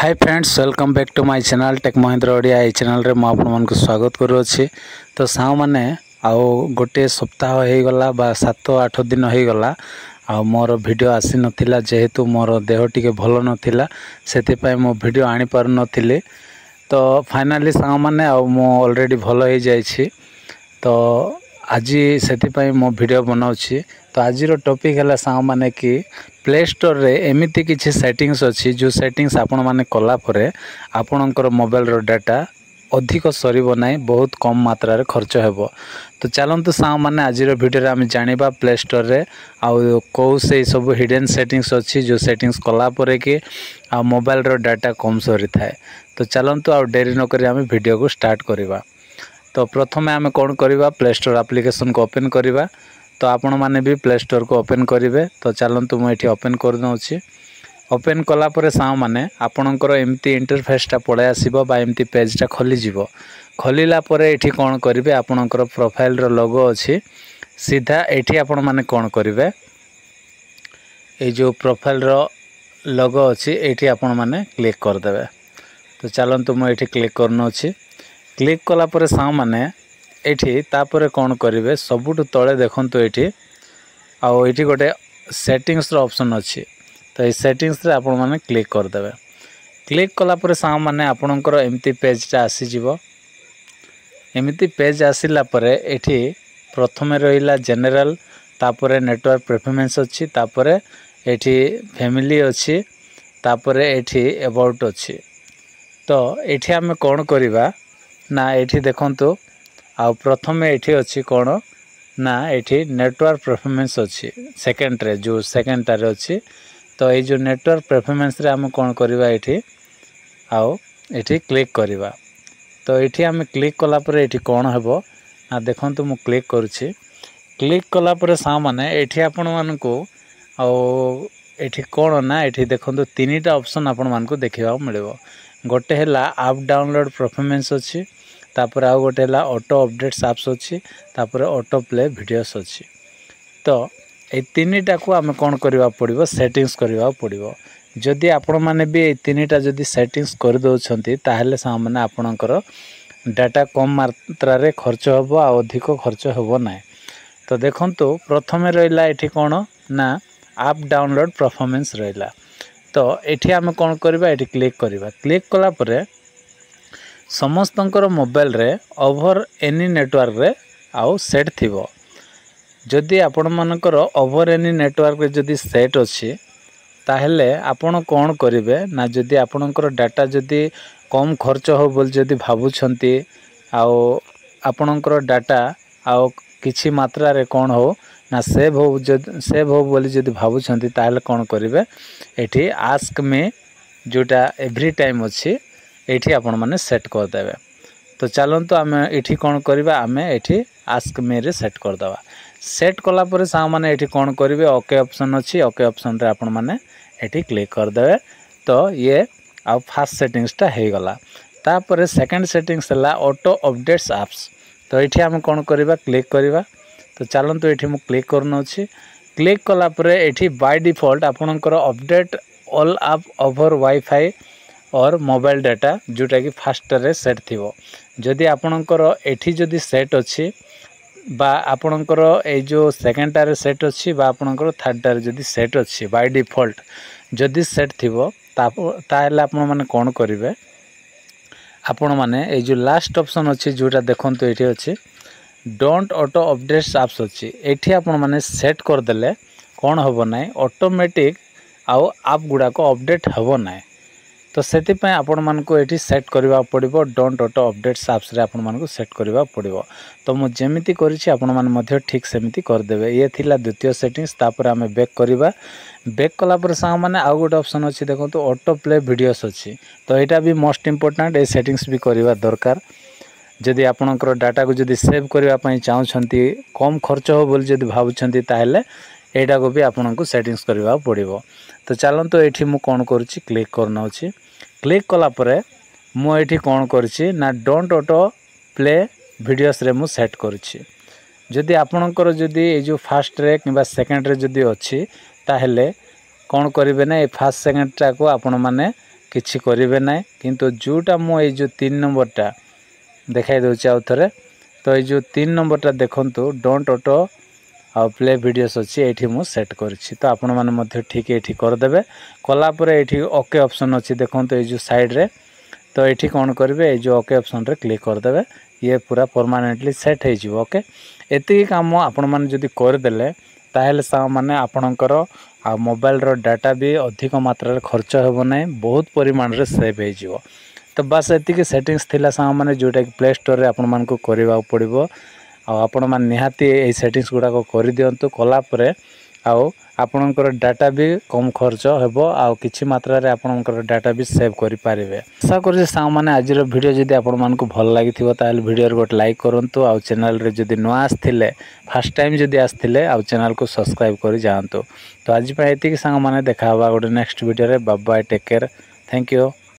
Hi friends welcome back to my channel tech Mahendra Odia. ये channel रे मु आपन मन को स्वागत करूँगी। तो साव मैंने आउ गोटे सप्ताह हो गला बा 7-8 दिन हो गला आ मोर वीडियो आसी नथिला जेहेतु मोर देह टिके भल नथिला सेति पय मो वीडियो आनी पार नथिले। तो फाइनली साव मैंने आ मो ऑलरेडी भल हो जाइछि। तो आज से मो वीडियो बनाऊँगी। तो आज टॉपिक है साव माने कि प्ले स्टोर रे एमिति किछि सेटिंग्स अच्छी जो सेटिंग्स आपण माने कला परे आपणकर मोबाइल रो डाटा अधिक सरीब नाही, बहुत कम मात्रा रे खर्च हेबो। तो चलंतु साव माने आज वीडियो रे आम जानिबा प्ले स्टोर रे आउ को से सब हिडन सेटिंग्स अच्छी जो सेटिंग्स कला परे कि आ मोबाइल रो डाटा कम सरी थाए। तो चलंतु आ देरी न करी आम वीडियो को स्टार्ट करिबा। तो प्रथमे आम कौन करवा प्ले स्टोर एप्लिकेशन को ओपन करवा। तो आपण मैंने भी प्ले स्टोर को ओपन करेंगे। तो चलतु मुझे ओपन कर दूँगी। ओपन कलापर साव मैंने आपणकर एमती इंटरफेसटा पड़े आसो बा एमती पेजटा खोलीज। खोलला ये कौन करेंगे आपणकर प्रोफाइल रो लोगो अच्छी सीधा ये आपण मैंने कौन करेंगे ये जो प्रोफाइल रो लोगो अच्छी ये आपण मैंने क्लिक करदे। तो चलतु मुझे क्लिक करनोछि। क्लिक कलापर साव मैंने ये तापर कौन करेंगे सबुठ तले देखते ये आउ ये गोटे सेटिंग्स रो ऑप्शन अच्छी। तो ये सेटिंग्स रे आपण मैंने क्लिक करदे। क्लिक कलापर साव मैंने आपणकर एमती पेजटा आसीजिवो। एमती पेज आसिला परे एठी प्रथमे रहिला जनरल, तापर नेटवर्क परफॉर्मेंस अच्छी, तापर एठी फैमिली अच्छी, तापर एठी अबाउट अच्छी। तो एठी आमे कौन करवा ना एठी देखंतु आ प्रथमे एठी अच्छी कौन ना एठी नेटवर्क परफॉर्मेंस अच्छी सेकेंड रे जो सेकेंड टारे अच्छी। तो ये जो नेटवर्क परफॉर्मेंस रे आम कौन करवा एठी आउ एठी क्लिक करवा। तो एठी आम क्लिक कला परे एठी कौन हेबो ना देखंतु मु क्लिक करूछि। क्लिक कला परे सा माने एठी आपण मानकु आउ एठी कौन ना एठी देखंतु तीनटा ऑप्शन आपण मानकु देखिबा मिलबो। गोटे हैला ऐप डाउनलोड परफॉर्मेंस अच्छी, तापर आउ गोटे हैला ऑटो अपडेट्स एप्स अच्छी, तापर ऑटो प्ले वीडियोस अच्छी। तो ये तीनटा को आम कौन करवा पड़िबो सेटिंग्स करवा पड़िबो। जदि आपण माने भी ये तीनटा जदि सेटिंग्स कर दोछंती ताहेले सा माने आपणकर डाटा कम मात्रा रे खर्च होबो आ अधिक खर्च होबो नाही। तो देखंतु प्रथमे रहिला एठी कोन ना ऐप डाउनलोड परफॉर्मेंस रहिला। तो एठी आम कौन करवा एठी क्लिक करवा। क्लिक कला परे समस्तंकर मोबाइल रे ओवर एनी नेटवर्क रे आउ सेट थिबो। जदि आपण मानकर ओवर एनी नेटवर्क रे जदि सेट अच्छी ताहेले आपण कौन करेंगे ना जदि आपणकर डाटा जदि कम खर्च हो बोल जदि भावुछंती आउ आपणकर डाटा आउ किछि मात्रा रे कौन हो ना सेव हो बोली जदि भावुछंती ताहेले कौन करेंगे एठी आस्क मी जोटा एवरी टाइम अच्छी एठी आपण माने सेट कर देबे। तो चलंतु आमे एठी कौन करबा आमे एठी आस्क मी रे सेट कर दवा। सेट कला परे सा माने एठी कौन करेंगे ओके ऑप्शन अच्छी, ओके ऑप्शन रे आपण माने एठी क्लिक कर देबे। तो ये आ फर्स्ट सेटिंग्सटा हे गला। तापर सेकंड सेटिंग्स हला ऑटो अपडेट्स एप्स। तो एठी हम कौन करबा क्लिक करबा। तो चलंतु एठी मु क्लिक करनो अछि। क्लिक कला परे एठी बाय डिफॉल्ट आपणकर update all app over wifi और मोबाइल डाटा जोटा कि फास्ट रे सेट थिवो। जदि आपणकर एठी जदि सेट अछि बा आपणकर ए जो सेकेंड टारे सेट अच्छी बा आपणकर थर्ड टारे जदि सेट अच्छी बाय डिफॉल्ट जदि सेट थिवो ताहेले आपण माने कौन करेंगे आपण माने ए जो लास्ट ऑप्शन अच्छी जोटा देखंतु एठी अच्छी डोंट ऑटो अपडेट्स एप्स अच्छी एठी आपण माने सेट कर देले कौन होबो नाही ऑटोमेटिक आउ ऐप गुडा को अपडेट होबो नाही। तो सेति पय आपण मानको एठी सेट करबा पड़िबो डोंट ऑटो अपडेट्स एप्स रे आपण मानको सेट करबा पड़िबो। तो मु जेमिति करिछि आपण मान मध्य ठीक सेमिति कर देबे। ये थिला द्वितीय सेटिंग्स। तापर आमे बैक करबा। बैक कला पर सा माने आ गोटे ऑप्शन अछि देखंतु ऑटो प्ले वीडियोस अछि। तो एटा भी मोस्ट इंपोर्टेंट ए सेटिंग्स भी करबा दरकार। जदि आपणकर डाटा को जदि सेव करबा पय चाहउछंती कम खर्च हो बोल जदि भाबुछंती ताहेले एटा को भी आपनको सेटिंग्स करबा पड़िबो। तो चलंतु एठी मु कोन करूछि क्लिक करनो अछि। क्लिक कला परे मु एठी कौन करछि ना डोंट ऑटो प्ले वीडियोस रे मु सेट करछि। जदि आपणकर जदि ए जो फास्ट रे किबा सेकंड रे जदि अछि ताहेले कौन करिवे ना ए फास्ट सेकंड टा को आपण माने किछि करिवे ना किंतु जोटा मु ए जो 3 नंबरटा देखाई दउछि आउ थरे तो ए जो 3 नंबरटा देखंतु डोंट ऑटो आ प्ले वीडियोस अच्छी ये मुझे सेट करिछि तो आपण माने मध्य ठीक ये करदे कला ये ओके ऑप्शन अच्छी देखो ये जो साइड रे तो ये कौन करेंगे ये जो ओके ऑप्शन रे क्लिक करदे ये पूरा परमानेंटली सेट हो ओके एति काम आपण माने जदी करदेले ताहेले सा माने आपणकर आ मोबाइल रो डाटा भी अधिक मात्रा रे खर्च हेबो नै बहुत परिमाण रे सेव हो तो बस एति सेटिंग्स थिला सा माने जोटा प्ले स्टोर रे आपण मान को करबा पड़िबो आपण मान निहाती ए सेटिंग्स गुडा को कर दियंतु कला परे आउ आपणकर डाटा भी कम खर्च हेबो आ किछि मात्रा रे आपणकर डाटा भी सेव करि पारिबे आशा करि सा माने आज रो वीडियो जदी आपण मान को भल लागिथिबो ताल वीडियो रे गोटे लाइक करंतु आ चैनल रे जदी नो आस्थिले फर्स्ट टाइम जदी आस्थिले आ चैनल को सब्सक्राइब करि जानतु तो आज पे एति कि संग माने देखाबा गोटे नेक्स्ट वीडियो रे bye bye take care thank you.